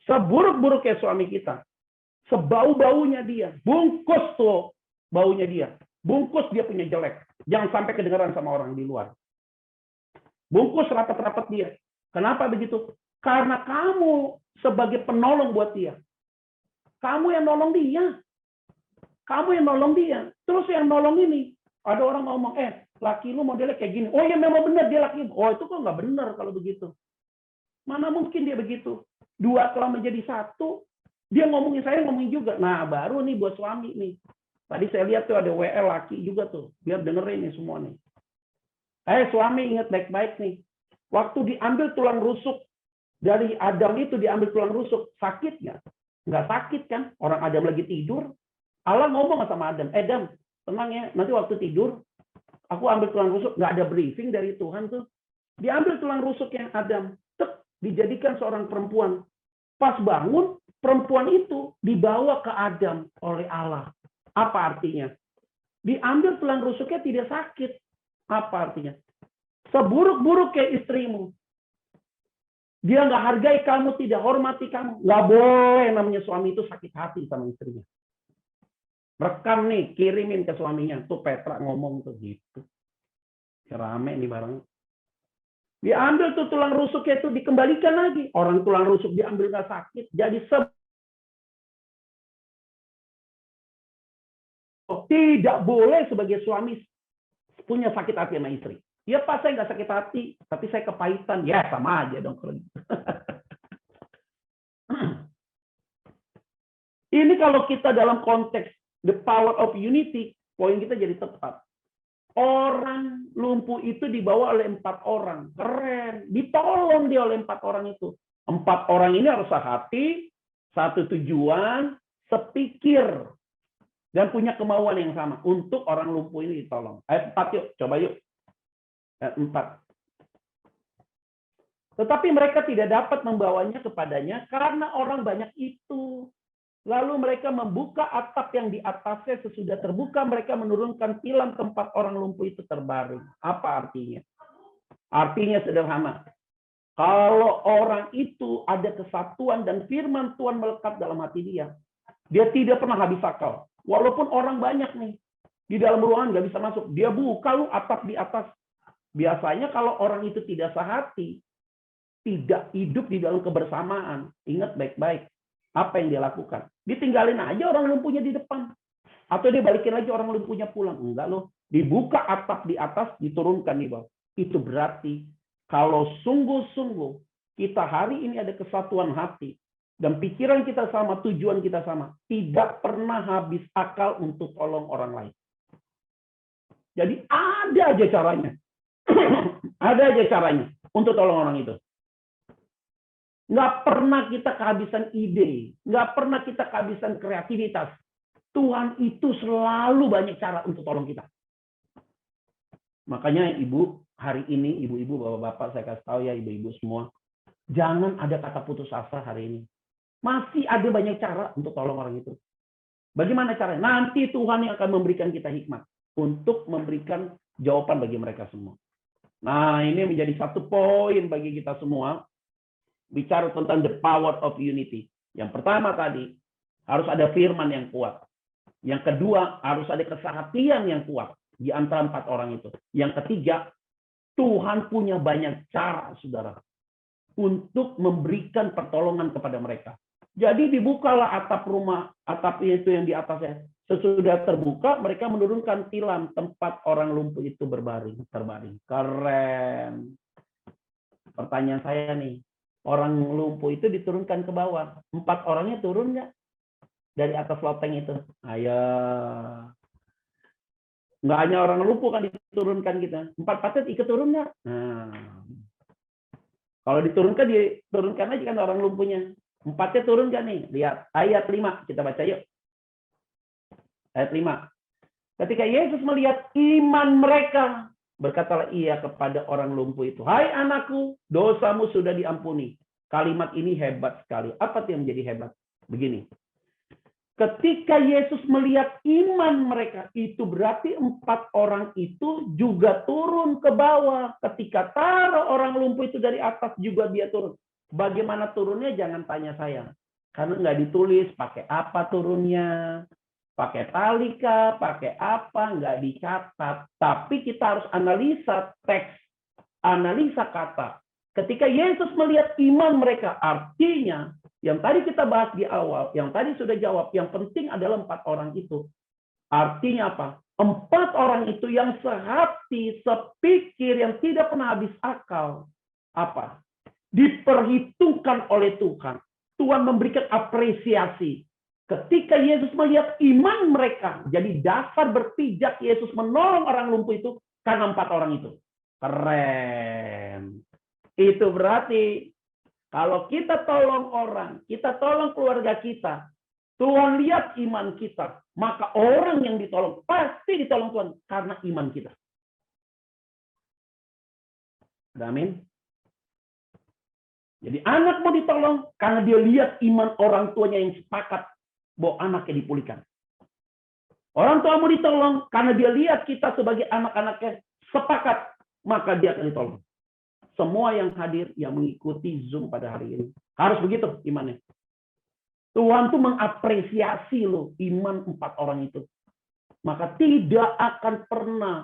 Seburuk-buruknya suami kita, sebau-baunya dia, bungkus tuh baunya dia, bungkus dia punya jelek, jangan sampai kedengaran sama orang di luar. Bungkus rapat-rapat dia. Kenapa begitu? Karena kamu sebagai penolong buat dia. Kamu yang nolong dia. Kamu yang nolong dia. Terus yang nolong ini, ada orang ngomong, laki lu modelnya kayak gini. Oh ya memang benar dia laki. Oh itu kok nggak benar kalau begitu. Mana mungkin dia begitu. 2 telah menjadi 1, dia ngomongin saya ngomongin juga. Nah baru nih buat suami nih. Tadi saya lihat tuh ada WL laki juga tuh, biar dengerin nih semua nih. Suami ingat baik-baik nih. Waktu diambil tulang rusuk dari Adam itu, diambil tulang rusuk, sakit nggak? Nggak sakit kan? Orang Adam lagi tidur. Allah ngomong sama Adam, Adam, tenang ya, nanti waktu tidur, aku ambil tulang rusuk, nggak ada briefing dari Tuhan tuh. Diambil tulang rusuk yang Adam, dijadikan seorang perempuan. Pas bangun, perempuan itu dibawa ke Adam oleh Allah. Apa artinya? Diambil tulang rusuknya tidak sakit. Apa artinya? Seburuk-buruk kayak istrimu. Dia nggak hargai kamu, tidak hormati kamu. Nggak boleh namanya suami itu sakit hati sama istrinya. Rekam nih, kirimin ke suaminya. Tuh Petra ngomong tuh gitu. Rame nih barang. Diambil tuh tulang rusuknya itu dikembalikan lagi. Orang tulang rusuk diambil nggak sakit. Jadi tidak boleh sebagai suami punya sakit hati sama istri. Ya Pak, saya nggak sakit hati, tapi saya kepahitan. Ya sama aja dong. Ini kalau kita dalam konteks the power of unity, poin kita jadi tepat. Orang lumpuh itu dibawa oleh 4 orang. Keren. Ditolong dia oleh 4 orang itu. 4 orang ini harus sehati, satu tujuan, sepikir, dan punya kemauan yang sama untuk orang lumpuh ini ditolong. Ayat 4 yuk, coba yuk. Ayat 4. Tetapi mereka tidak dapat membawanya kepadanya karena orang banyak itu. Lalu mereka membuka atap yang di atasnya, sesudah terbuka mereka menurunkan tilam tempat orang lumpuh itu terbaring. Apa artinya? Artinya sederhana. Kalau orang itu ada kesatuan dan firman Tuhan melekat dalam hati dia tidak pernah habis akal. Walaupun orang banyak nih, di dalam ruangan nggak bisa masuk. Dia buka lu atap di atas. Biasanya kalau orang itu tidak sehati, tidak hidup di dalam kebersamaan, ingat baik-baik. Apa yang dia lakukan? Ditinggalin aja orang lumpuhnya di depan. Atau dia balikin lagi orang lumpuhnya pulang. Enggak loh. Dibuka atap di atas, diturunkan di bawah. Itu berarti kalau sungguh-sungguh kita hari ini ada kesatuan hati dan pikiran kita sama, tujuan kita sama, tidak pernah habis akal untuk tolong orang lain. Jadi ada aja caranya. Ada aja caranya untuk tolong orang itu. Nggak pernah kita kehabisan ide, nggak pernah kita kehabisan kreativitas. Tuhan itu selalu banyak cara untuk tolong kita. Makanya ibu, hari ini, ibu-ibu, bapak-bapak, saya kasih tahu ya ibu-ibu semua, jangan ada kata putus asa hari ini. Masih ada banyak cara untuk tolong orang itu. Bagaimana caranya? Nanti Tuhan yang akan memberikan kita hikmat untuk memberikan jawaban bagi mereka semua. Nah, ini menjadi satu poin bagi kita semua. Bicara tentang the power of unity. Yang pertama tadi, harus ada firman yang kuat. Yang kedua, harus ada kesehatian yang kuat di antara 4 orang itu. Yang ketiga, Tuhan punya banyak cara, saudara, untuk memberikan pertolongan kepada mereka. Jadi dibukalah atap rumah, atap itu yang di atasnya. Sesudah terbuka, mereka menurunkan tilam tempat orang lumpuh itu terbaring. Keren. Pertanyaan saya nih, orang lumpuh itu diturunkan ke bawah. 4 orangnya turun nggak? Dari atas loteng itu. Ayo. Nggak hanya orang lumpuh kan diturunkan kita. 4 patet ikut turun nggak? Nah. Kalau diturunkan aja kan orang lumpuhnya. 4-nya turun nggak nih? Lihat. Ayat 5. Kita baca yuk. Ayat 5. Ketika Yesus melihat iman mereka, berkatalah ia kepada orang lumpuh itu, "Hai anakku, dosamu sudah diampuni." Kalimat ini hebat sekali. Apa yang menjadi hebat? Begini. Ketika Yesus melihat iman mereka, itu berarti 4 orang itu juga turun ke bawah. Ketika taruh orang lumpuh itu dari atas, juga dia turun. Bagaimana turunnya? Jangan tanya saya. Karena nggak ditulis pakai apa turunnya. Pakai tali kah, pakai apa, nggak dicatat. Tapi kita harus analisa teks, analisa kata. Ketika Yesus melihat iman mereka, artinya yang tadi kita bahas di awal, yang tadi sudah jawab, yang penting adalah 4 orang itu. Artinya apa? 4 orang itu yang sehati, sepikir, yang tidak pernah habis akal. Apa? Diperhitungkan oleh Tuhan. Tuhan memberikan apresiasi. Ketika Yesus melihat iman mereka, jadi dasar berpijak Yesus menolong orang lumpuh itu karena 4 orang itu. Keren. Itu berarti kalau kita tolong orang, kita tolong keluarga kita, Tuhan lihat iman kita, maka orang yang ditolong pasti ditolong Tuhan karena iman kita. Amin. Jadi anak mau ditolong karena dia lihat iman orang tuanya yang sepakat bahwa anaknya dipulihkan. Orang tua mau ditolong karena dia lihat kita sebagai anak-anaknya sepakat, maka dia akan ditolong. Semua yang hadir yang mengikuti Zoom pada hari ini harus begitu imannya. Tuhan tuh mengapresiasi loh iman 4 orang itu. Maka tidak akan pernah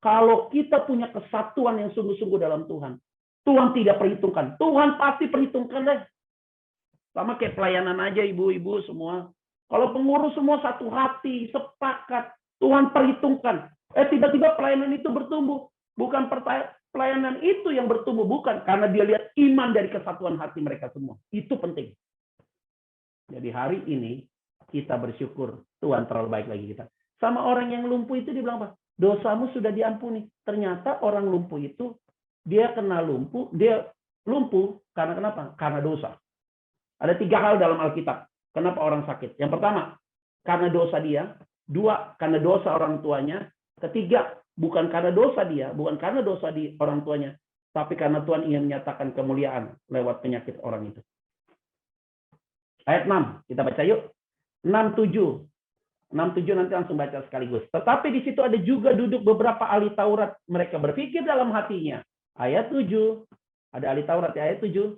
kalau kita punya kesatuan yang sungguh-sungguh dalam Tuhan, Tuhan tidak perhitungkan. Tuhan pasti perhitungkan deh. Sama kayak pelayanan aja ibu-ibu semua. Kalau pengurus semua satu hati, sepakat, Tuhan perhitungkan. Tiba-tiba pelayanan itu bertumbuh. Bukan pelayanan itu yang bertumbuh, bukan. Karena dia lihat iman dari kesatuan hati mereka semua. Itu penting. Jadi hari ini kita bersyukur Tuhan terlalu baik lagi kita. Sama orang yang lumpuh itu dia bilang apa? Dosamu sudah diampuni. Ternyata orang lumpuh itu dia kena lumpuh, dia lumpuh karena kenapa? Karena dosa. Ada 3 hal dalam Alkitab. Kenapa orang sakit? Yang pertama, karena dosa dia. 2, karena dosa orang tuanya. 3, bukan karena dosa dia, bukan karena dosa di orang tuanya, tapi karena Tuhan ingin menyatakan kemuliaan lewat penyakit orang itu. Ayat 6, kita baca yuk. 6:7. 6:7 nanti langsung baca sekaligus. Tetapi di situ ada juga duduk beberapa ahli Taurat. Mereka berpikir dalam hatinya. Ayat 7. Ada ahli Taurat di ayat 7.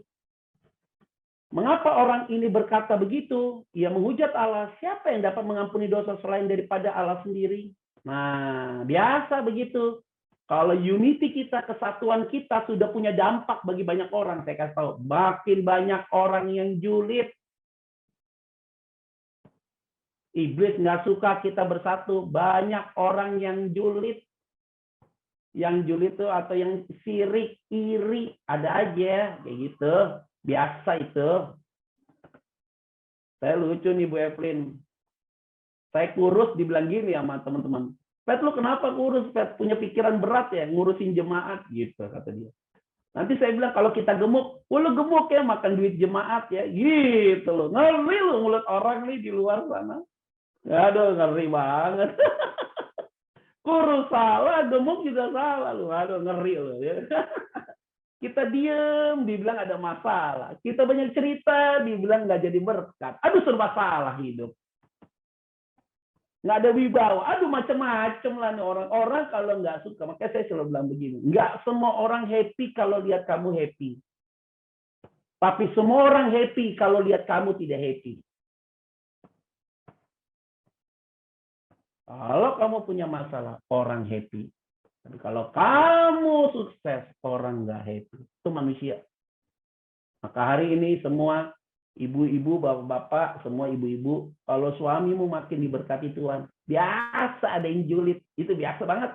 Mengapa orang ini berkata begitu? Ia menghujat Allah. Siapa yang dapat mengampuni dosa selain daripada Allah sendiri? Nah, biasa begitu. Kalau unity kita, kesatuan kita sudah punya dampak bagi banyak orang. Saya kasih tahu, makin banyak orang yang julid. Iblis nggak suka kita bersatu. Banyak orang yang julid. Yang julid itu atau yang sirik, iri. Ada aja kayak gitu. Biasa itu. Saya lucu nih Bu Evelyn. Saya kurus dibilang gini sama teman-teman. Pet, lu kenapa kurus? Pet, punya pikiran berat ya ngurusin jemaat gitu kata dia. Nanti saya bilang kalau kita gemuk, lu gemuk ya makan duit jemaat ya gitu loh. Ngeri lu mulut orang nih di luar sana. Aduh ngeri banget. Kurus salah, gemuk juga salah lu. Aduh ngeri lu ya. Kita diem, dibilang ada masalah. Kita banyak cerita, dibilang nggak jadi berkat. Aduh serba salah hidup. Nggak ada wibawa. Aduh macam-macam lah nih orang-orang kalau nggak suka. Makanya saya selalu bilang begini. Nggak semua orang happy kalau lihat kamu happy. Tapi semua orang happy kalau lihat kamu tidak happy. Kalau kamu punya masalah, orang happy. Tapi kalau kamu sukses, orang nggak happy. Itu manusia. Maka hari ini semua ibu-ibu, bapak-bapak, semua ibu-ibu, kalau suamimu makin diberkati Tuhan, biasa ada yang julid. Itu biasa banget.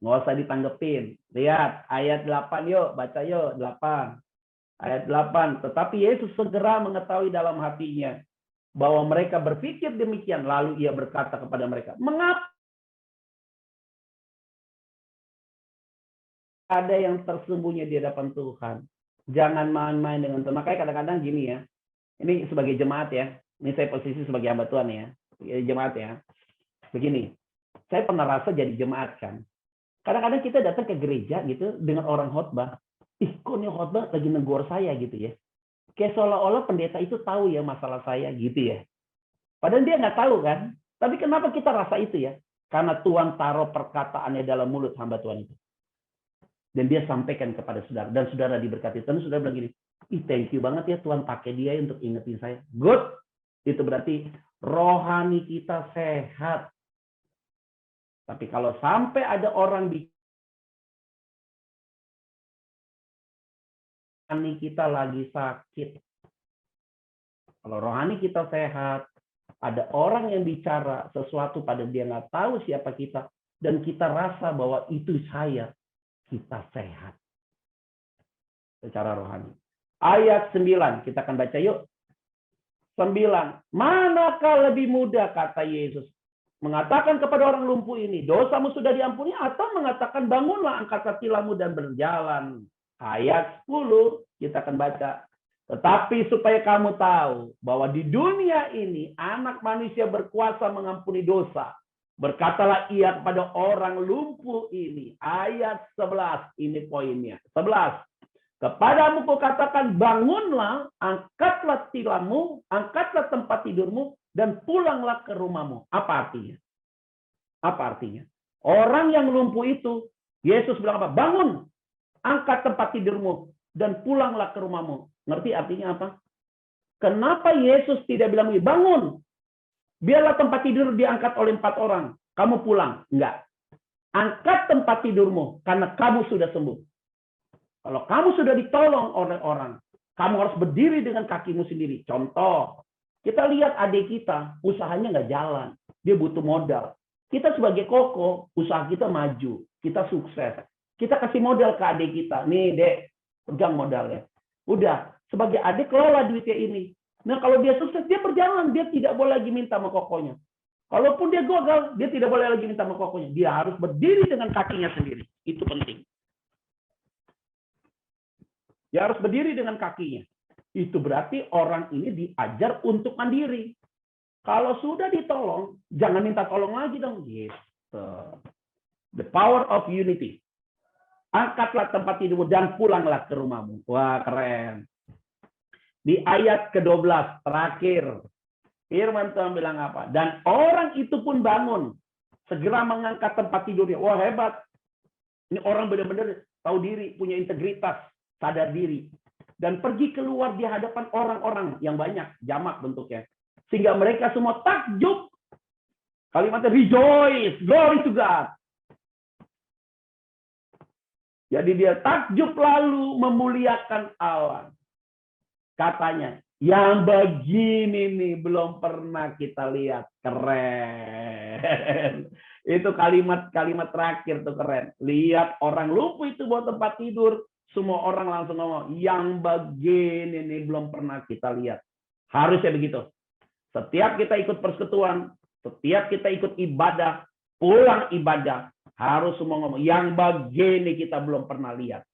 Nggak usah ditanggepin. Lihat, ayat 8 yuk, baca yuk, 8. Ayat 8. Tetapi Yesus segera mengetahui dalam hatinya bahwa mereka berpikir demikian. Lalu ia berkata kepada mereka, mengapa ada yang tersembunyi di hadapan Tuhan? Jangan main-main dengan Tuhan. Makanya kadang-kadang gini ya. Ini sebagai jemaat ya. Ini saya posisi sebagai hamba Tuhan ya. Jemaat ya. Begini. Saya pernah rasa jadi jemaat kan. Kadang-kadang kita datang ke gereja gitu dengan orang khotbah. Ih, kok nih khotbah lagi negor saya gitu ya. Kayak seolah-olah pendeta itu tahu ya masalah saya gitu ya. Padahal dia nggak tahu kan. Tapi kenapa kita rasa itu ya? Karena Tuhan taruh perkataannya dalam mulut hamba Tuhan itu. Dan dia sampaikan kepada saudara. Dan saudara diberkati. Dan saudara bilang gini, ih thank you banget ya Tuhan pakai dia untuk ingetin saya. Good. Itu berarti rohani kita sehat. Tapi kalau sampai ada orang di rohani kita lagi sakit. Kalau rohani kita sehat, ada orang yang bicara sesuatu pada dia nggak tahu siapa kita. Dan kita rasa bahwa itu saya. Kita sehat secara rohani. Ayat 9 kita akan baca yuk. 9. Manakah lebih mudah, kata Yesus, mengatakan kepada orang lumpuh ini, dosamu sudah diampuni, atau mengatakan bangunlah, angkat katilamu dan berjalan. Ayat 10 kita akan baca. Tetapi supaya kamu tahu bahwa di dunia ini anak manusia berkuasa mengampuni dosa. Berkatalah ia kepada orang lumpuh ini. Ayat 11, ini poinnya. 11. Kepadamu kukatakan bangunlah, angkatlah tilammu, angkatlah tempat tidurmu, dan pulanglah ke rumahmu. Apa artinya? Apa artinya? Orang yang lumpuh itu, Yesus bilang apa? Bangun, angkat tempat tidurmu, dan pulanglah ke rumahmu. Ngerti artinya apa? Kenapa Yesus tidak bilang, bangun, biarlah tempat tidur diangkat oleh 4 orang, kamu pulang? Enggak. Angkat tempat tidurmu, karena kamu sudah sembuh. Kalau kamu sudah ditolong oleh orang, kamu harus berdiri dengan kakimu sendiri. Contoh, kita lihat adik kita, usahanya nggak jalan. Dia butuh modal. Kita sebagai koko, usaha kita maju. Kita sukses. Kita kasih modal ke adik kita. Nih, Dek, pegang modalnya. Udah, sebagai adik, kelola duitnya ini. Nah, kalau dia sukses, dia berjalan. Dia tidak boleh lagi minta sama kokonya. Kalaupun dia gagal, dia tidak boleh lagi minta sama kokonya. Dia harus berdiri dengan kakinya sendiri. Itu penting. Dia harus berdiri dengan kakinya. Itu berarti orang ini diajar untuk mandiri. Kalau sudah ditolong, jangan minta tolong lagi dong. Gitu. The power of unity. Angkatlah tempat tidurmu dan pulanglah ke rumahmu. Wah, keren. Di ayat ke-12 terakhir, firman Tuhan bilang apa? Dan orang itu pun bangun, segera mengangkat tempat tidurnya. Wah, hebat. Ini orang benar-benar tahu diri, punya integritas, sadar diri, dan pergi keluar di hadapan orang-orang yang banyak, jamak bentuknya, sehingga mereka semua takjub. Kalimatnya rejoice, glory to God. Jadi dia takjub lalu memuliakan Allah. Katanya, yang begini nih belum pernah kita lihat. Keren. Itu kalimat-kalimat terakhir tuh keren. Lihat orang lumpuh itu bawa tempat tidur. Semua orang langsung ngomong, yang begini ini belum pernah kita lihat. Harusnya begitu. Setiap kita ikut persekutuan, setiap kita ikut ibadah, pulang ibadah, harus semua ngomong, yang begini kita belum pernah lihat.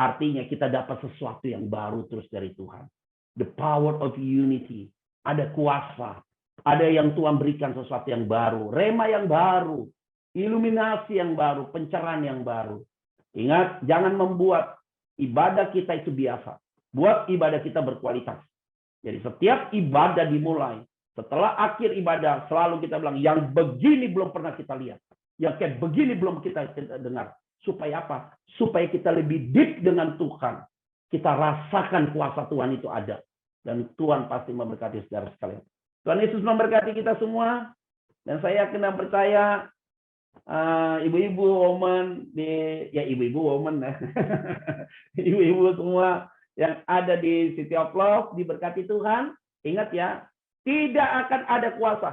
Artinya kita dapat sesuatu yang baru terus dari Tuhan. The power of unity. Ada kuasa. Ada yang Tuhan berikan sesuatu yang baru. Rema yang baru. Iluminasi yang baru. Pencerahan yang baru. Ingat, jangan membuat ibadah kita itu biasa. Buat ibadah kita berkualitas. Jadi setiap ibadah dimulai, setelah akhir ibadah, selalu kita bilang, yang begini belum pernah kita lihat. Yang kayak begini belum kita dengar. Supaya apa? Supaya kita lebih deep dengan Tuhan. Kita rasakan kuasa Tuhan itu ada. Dan Tuhan pasti memberkati saudara sekalian. Tuhan Yesus memberkati kita semua. Dan saya yakin dan percaya, ibu-ibu woman ibu-ibu semua yang ada di City of Love diberkati Tuhan. Ingat ya, tidak akan ada kuasa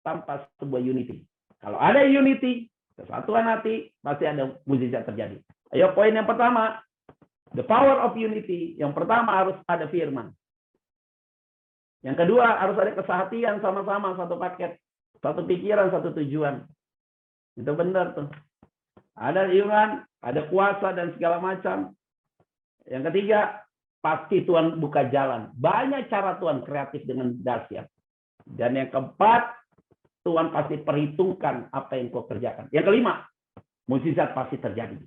tanpa sebuah unity. Kalau ada unity, kesatuan hati, pasti ada mukjizat terjadi. Ayo, poin yang pertama, the power of unity. Yang pertama harus ada firman. Yang kedua harus ada kesehatian sama-sama, satu paket, satu pikiran, satu tujuan. Itu benar tuh. Ada iman, ada kuasa dan segala macam. Yang ketiga, pasti Tuhan buka jalan. Banyak cara Tuhan kreatif dengan dahsyat. Dan yang keempat, Tuhan pasti perhitungkan apa yang kau kerjakan. Yang kelima, mukjizat pasti terjadi.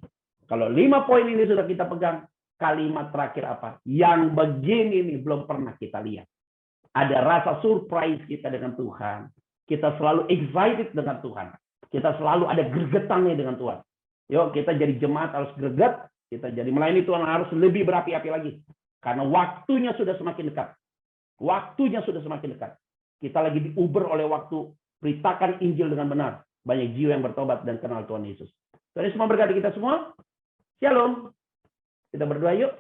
Kalau 5 poin ini sudah kita pegang, kalimat terakhir apa? Yang begini nih belum pernah kita lihat. Ada rasa surprise kita dengan Tuhan. Kita selalu excited dengan Tuhan. Kita selalu ada gregetannya dengan Tuhan. Yuk, kita jadi jemaat harus greget. Kita jadi melayani Tuhan harus lebih berapi-api lagi. Karena waktunya sudah semakin dekat. Waktunya sudah semakin dekat. Kita lagi diuber oleh waktu. Beritakan Injil dengan benar. Banyak jiwa yang bertobat dan kenal Tuhan Yesus. Tuhan Yesus memberkati kita semua. Shalom. Kita berdoa yuk.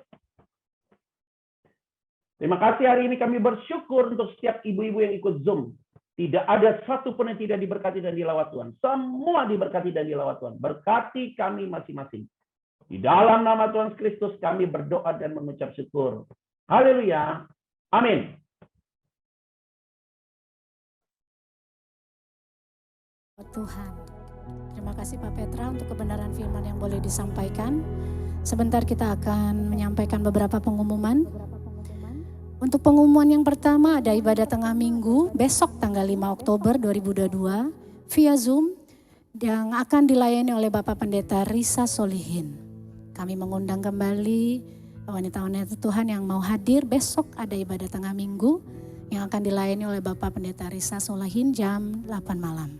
Terima kasih hari ini kami bersyukur untuk setiap ibu-ibu yang ikut Zoom. Tidak ada satu pun yang tidak diberkati dan dilawat Tuhan. Semua diberkati dan dilawat Tuhan. Berkati kami masing-masing. Di dalam nama Tuhan Kristus kami berdoa dan mengucap syukur. Haleluya. Amin. Tuhan. Terima kasih Pak Petra untuk kebenaran firman yang boleh disampaikan. Sebentar kita akan menyampaikan beberapa pengumuman. Untuk pengumuman yang pertama ada ibadah tengah minggu besok tanggal 5 Oktober 2022 via Zoom yang akan dilayani oleh Bapak Pendeta Risa Solihin. Kami mengundang kembali wanita-wanita Tuhan yang mau hadir. Besok ada ibadah tengah minggu yang akan dilayani oleh Bapak Pendeta Risa Solihin jam 8 malam.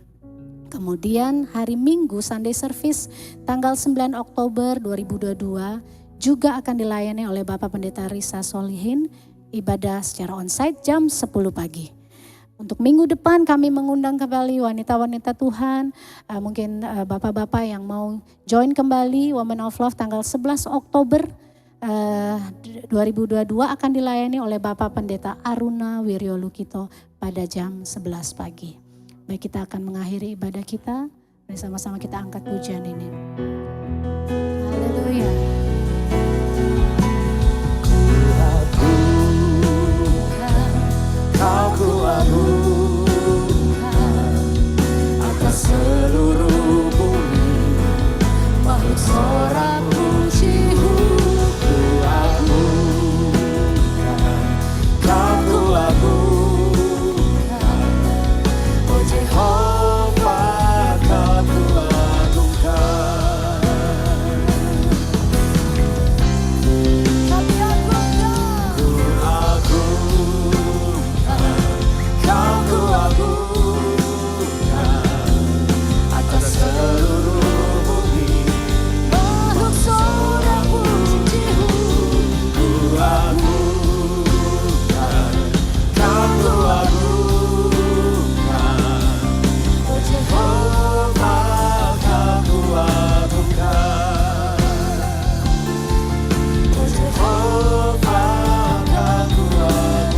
Kemudian hari Minggu Sunday Service tanggal 9 Oktober 2022 juga akan dilayani oleh Bapak Pendeta Risa Solihin, ibadah secara onsite jam 10 pagi. Untuk minggu depan kami mengundang kembali wanita-wanita Tuhan, mungkin bapak-bapak yang mau join kembali Women of Love tanggal 11 Oktober 2022 akan dilayani oleh Bapak Pendeta Aruna Wiryo Lukito pada jam 11 pagi. Baik, kita akan mengakhiri ibadah kita, mari sama-sama kita angkat pujian ini. Haleluya. Kau kuagungkan atas seluruh bumi, makhluk sorak pujimu kuagungkan. Kau kuagungkan, oh Jehovah, kau kuagungkan. Kami agungkan, kau kuagungkan atas seluruh bumi, makhluk sorak pujimu kuagungkan. Kau kuagungkan, oh Jehovah, kau kuagungkan. Oh Jehovah, kau kuagungkan.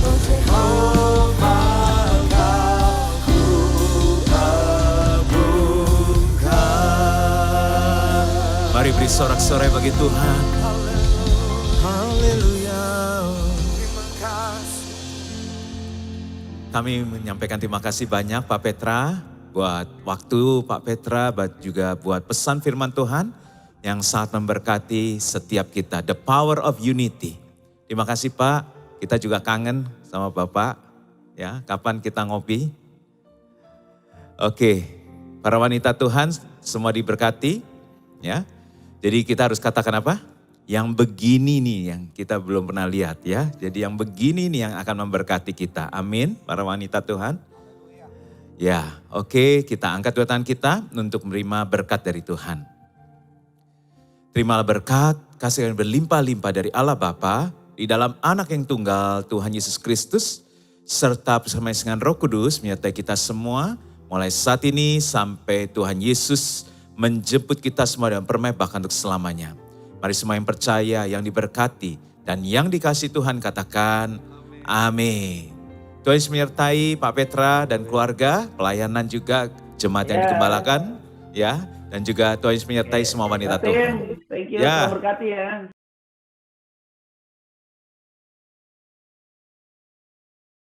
Oh Jehovah, kau kuagungkan. Mari beri sorak-sorai bagi Tuhan. Haleluya. Terima kasih. Kami menyampaikan terima kasih banyak Pak Petra buat waktu Pak Petra, juga buat pesan firman Tuhan yang sangat memberkati setiap kita. The power of unity. Terima kasih Pak, kita juga kangen sama Bapak. Ya, kapan kita ngopi? Oke, para wanita Tuhan semua diberkati. Ya, jadi kita harus katakan apa? Yang begini nih yang kita belum pernah lihat ya. Jadi yang begini nih yang akan memberkati kita. Amin, para wanita Tuhan. Ya, oke, kita angkat dua tangan kita untuk menerima berkat dari Tuhan. Terimalah berkat, kasih yang berlimpah-limpah dari Allah Bapa di dalam Anak yang tunggal Tuhan Yesus Kristus, serta bersama dengan Roh Kudus menyertai kita semua, mulai saat ini sampai Tuhan Yesus menjemput kita semua dalam permai bahkan untuk selamanya. Mari semua yang percaya, yang diberkati, dan yang dikasihi Tuhan katakan amin. Tuhan Yesus menyertai Pak Petra dan keluarga, pelayanan juga jemaat yang dikembalakan, ya, dan juga Tuhan Yesus menyertai semua wanita Tuhan. Thank you, Ya. Tuhan berkati ya.